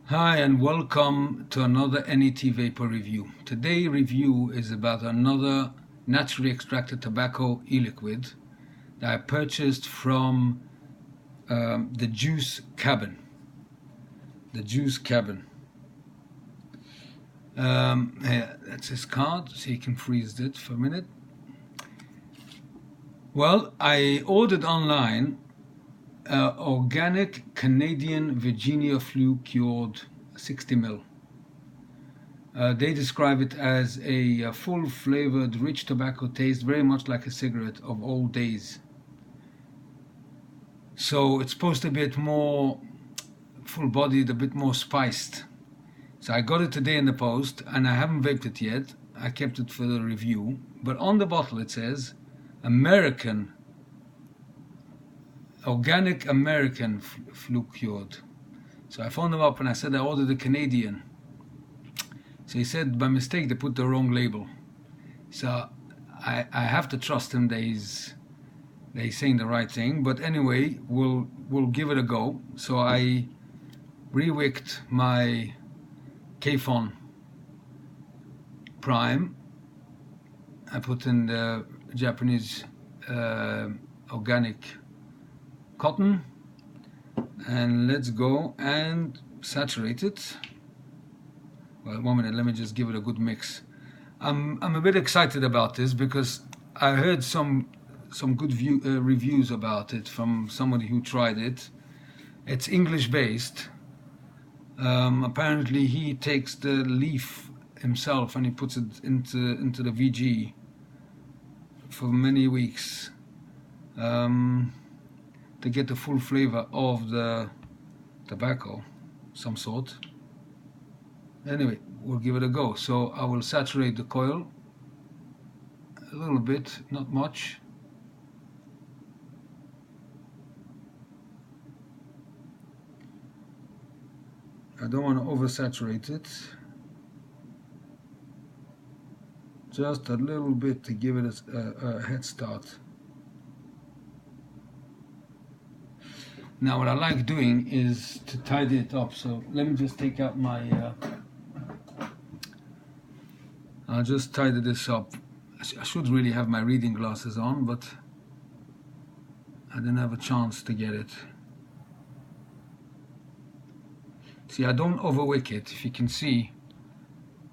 Hi and welcome to another N.E.T. Vaper review. Today's review is about another naturally extracted tobacco e-liquid that I purchased from the Juice Cabin. Here, that's his card, so you can freeze it for a minute. Well, I ordered online Organic Canadian Virginia Flue Cured 60 ml. They describe it as a full flavored, rich tobacco taste, very much like a cigarette of old days. So it's supposed to be a bit more full-bodied, a bit more spiced. So I got it today in the post, and I haven't vaped it yet. I kept it for the review. But on the bottle it says Organic American Flue Cured. So I phoned them up and I said I ordered the Canadian. So he said by mistake they put the wrong label. So I have to trust him that he's saying the right thing. But anyway, we'll give it a go. So I rewicked my K-Phone Prime. I put in the Japanese organic cotton, and let's go and saturate it. Well, 1 minute, let me just give it a good mix. I'm a bit excited about this because I heard some good reviews about it from somebody who tried it. It's English based. Apparently he takes the leaf himself and he puts it into the VG for many weeks to get the full flavor of the tobacco, some sort. Anyway, we'll give it a go. So I will saturate the coil a little bit, not much. I don't want to oversaturate it. Just a little bit to give it a head start. Now what I like doing is to tidy it up. So let me just take out my I'll just tidy this up. I should really have my reading glasses on, but I didn't have a chance to get it. See, I don't overwick it. If you can see,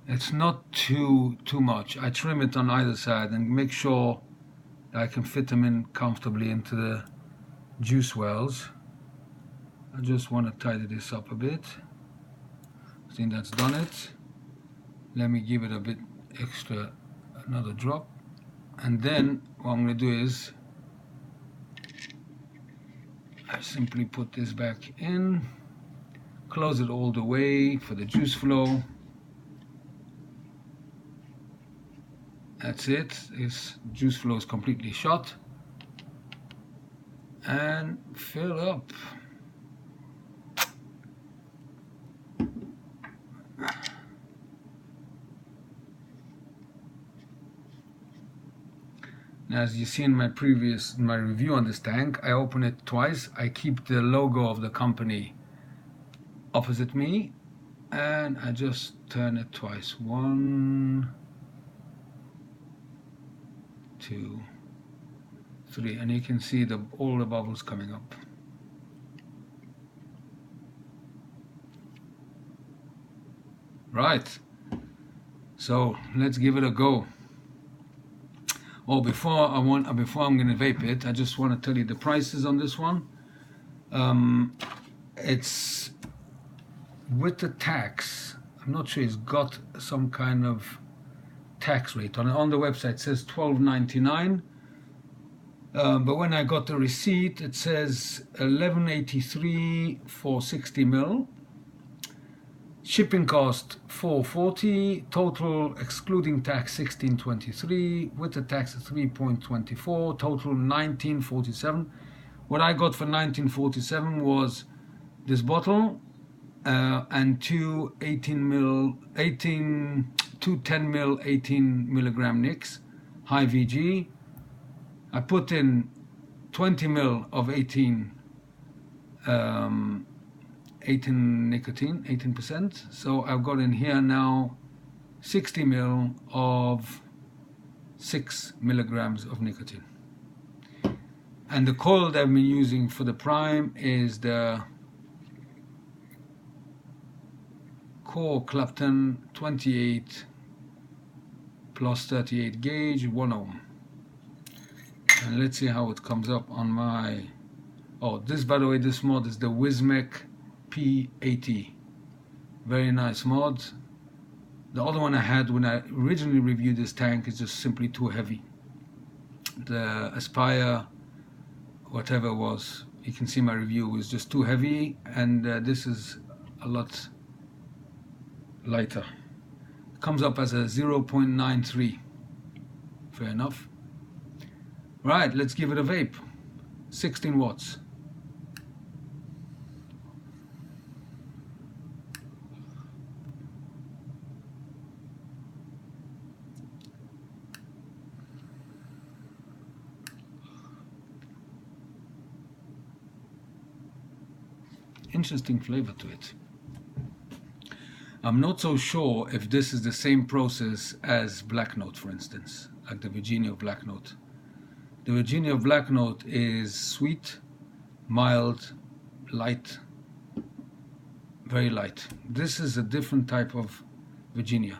it's not too much. I trim it on either side and make sure that I can fit them in comfortably into the juice wells. I just want to tidy this up a bit. I think that's done it. Let me give it a bit extra, another drop, and then what I'm going to do is I simply put this back in, close it all the way for the juice flow. That's it. This juice flow is completely shut, and fill up. Now, as you see in my review on this tank, I open it twice. I keep the logo of the company opposite me, and I just turn it twice. 1, 2, 3, and you can see all the bubbles coming up. Right. So let's give it a go. Oh, before I'm going to vape it, I just want to tell you the prices on this one. It's with the tax. I'm not sure it's got some kind of tax rate on it. On the website it says $12.99, but when I got the receipt, it says $11.83 for 60 ml. Shipping cost $4.40, total excluding tax $16.23, with the tax $3.24, total $19.47. What I got for $19.47 was this bottle and two 10 ml 18 milligram nicks, high VG. I put in 20 ml of 18 18 nicotine, 18%. So I've got in here now 60 ml of 6 milligrams of nicotine. And the coil that I've been using for the prime is the Core Clapton 28 plus 38 gauge 1 ohm. And let's see how it comes up on my... Oh, this, by the way, this mod is the Wismec P80. Very nice mod. The other one I had when I originally reviewed this tank is just simply too heavy. The Aspire, whatever it was, you can see my review, was just too heavy, and this is a lot lighter. It comes up as a 0.93. Fair enough. Right, let's give it a vape. 16 watts. Interesting flavor to it. I'm not so sure if this is the same process as Black Note, for instance, like the Virginia Black Note. The Virginia Black Note is sweet, mild, light, very light. This is a different type of Virginia.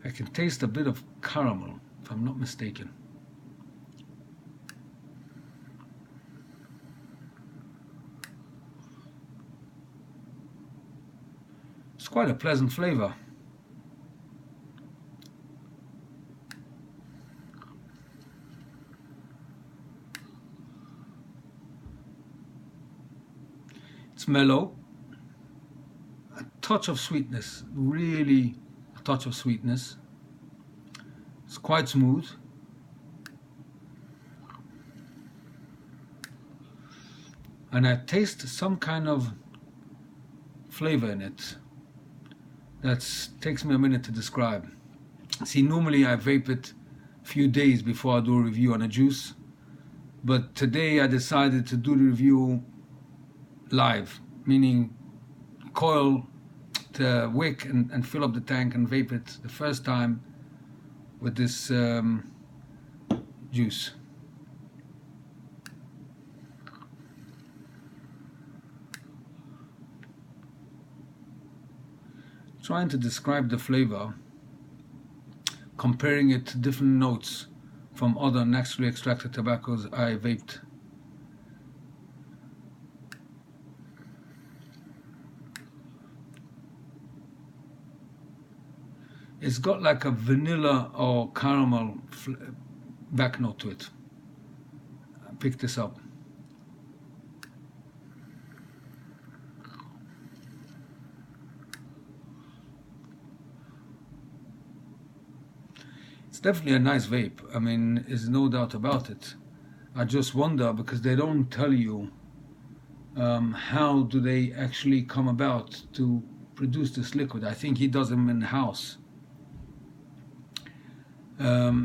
I can taste a bit of caramel, if I'm not mistaken. It's quite a pleasant flavor. It's mellow, a touch of sweetness, really a touch of sweetness. It's quite smooth. And I taste some kind of flavor in it that takes me a minute to describe. See, normally I vape it a few days before I do a review on a juice, but today I decided to do the review live, meaning coil the wick and fill up the tank and vape it the first time with this juice. Trying to describe the flavor, comparing it to different notes from other naturally extracted tobaccos I vaped. It's got like a vanilla or caramel back note to it. I picked this up. It's definitely a nice vape. I mean, there's no doubt about it. I just wonder, because they don't tell you how do they actually come about to produce this liquid. I think he does them in-house.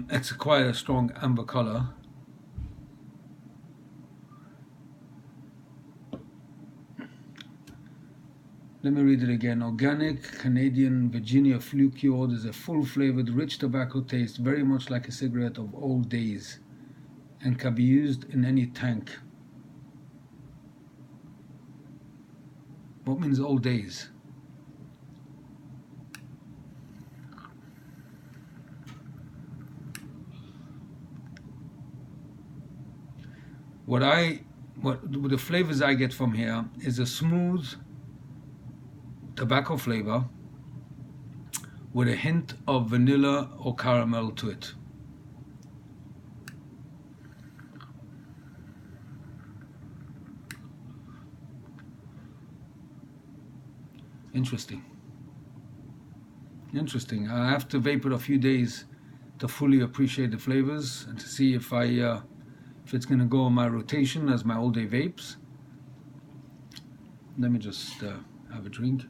It's quite a strong amber color. Let me read it again. Organic Canadian Virginia Flue Cured is a full-flavored, rich tobacco taste, very much like a cigarette of old days, and can be used in any tank. What means old days? What the flavors I get from here is a smooth tobacco flavor with a hint of vanilla or caramel to it. Interesting. Interesting. I have to vape it a few days to fully appreciate the flavors and to see if it's going to go on my rotation as my all-day vapes. Let me just have a drink.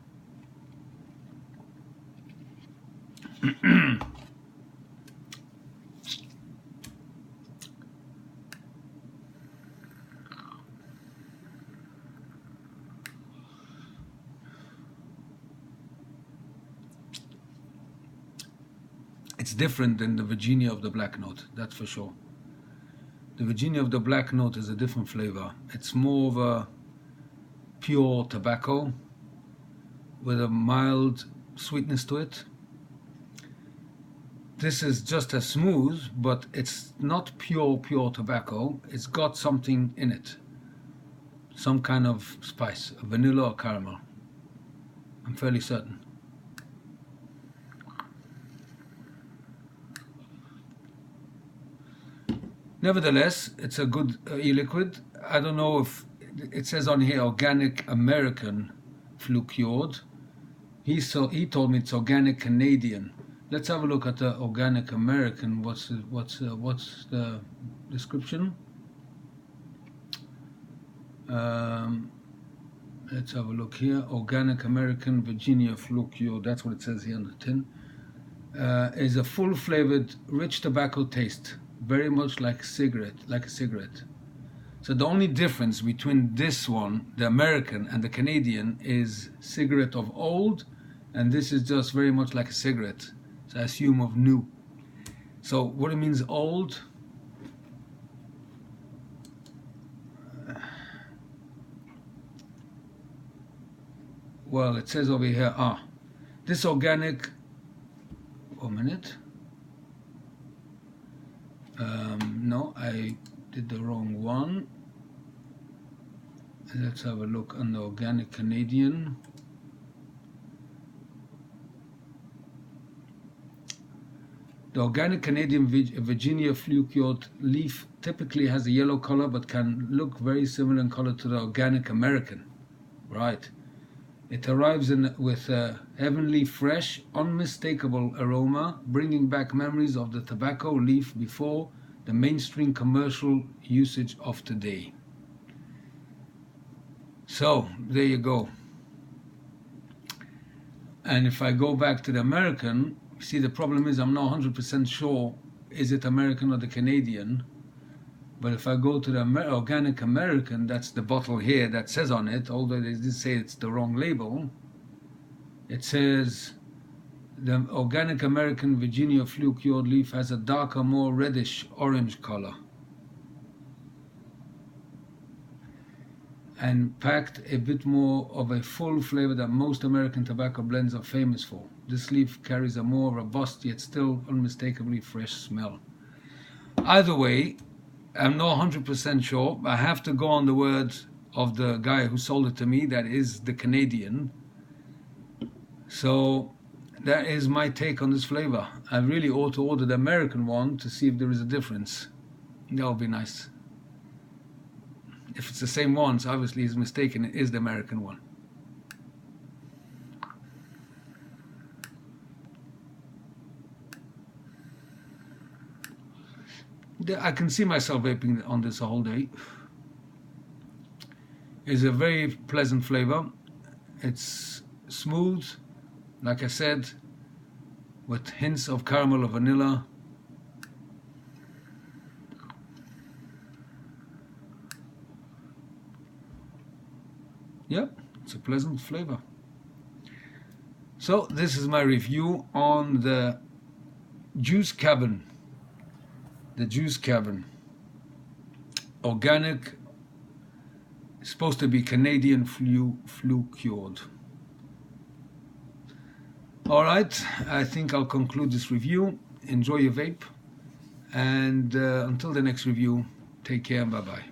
it's different than the Virginia of the Black Note, that's for sure. The Virginia of the Black Note is a different flavor. It's more of a pure tobacco with a mild sweetness to it. This is just as smooth, but it's not pure tobacco. It's got something in it, some kind of spice, vanilla or caramel. I'm fairly certain. Nevertheless, it's a good e-liquid. I don't know if it says on here Organic American Flue Cured. He told me it's Organic Canadian. Let's have a look at the Organic American. What's the description? Let's have a look here. Organic American Virginia Flue Cured. That's what it says here on the tin. Is a full flavored, rich tobacco taste, very much like a cigarette. So the only difference between this one, the American, and the Canadian is cigarette of old, and this is just very much like a cigarette. So I assume of new. So what it means old? Well, it says over here, this organic, 1 minute. No, I did the wrong one. Let's have a look on the Organic Canadian. The Organic Canadian Virginia Flue Cured leaf typically has a yellow color but can look very similar in color to the Organic American. Right. It arrives with a heavenly fresh, unmistakable aroma, bringing back memories of the tobacco leaf before the mainstream commercial usage of today. So, there you go. And if I go back to the American, see, the problem is I'm not 100% sure is it American or the Canadian. But if I go to the Organic American, that's the bottle here that says on it, although they did say it's the wrong label, it says the Organic American Virginia Flue Cured leaf has a darker, more reddish orange color and packed a bit more of a full flavor that most American tobacco blends are famous for. This leaf carries a more robust yet still unmistakably fresh smell. Either way, I'm not 100% sure. I have to go on the word of the guy who sold it to me, that is the Canadian. So that is my take on this flavor. I really ought to order the American one to see if there is a difference. That would be nice. If it's the same one, so obviously he's mistaken, it is the American one. I can see myself vaping on this a whole day. It's a very pleasant flavor. It's smooth, like I said, with hints of caramel or vanilla. Yep, it's a pleasant flavor. So this is my review on the Juice Cabin. The Juice Cabin. Organic, supposed to be Canadian Flue Cured. Alright, I think I'll conclude this review. Enjoy your vape. And until the next review, take care and bye-bye.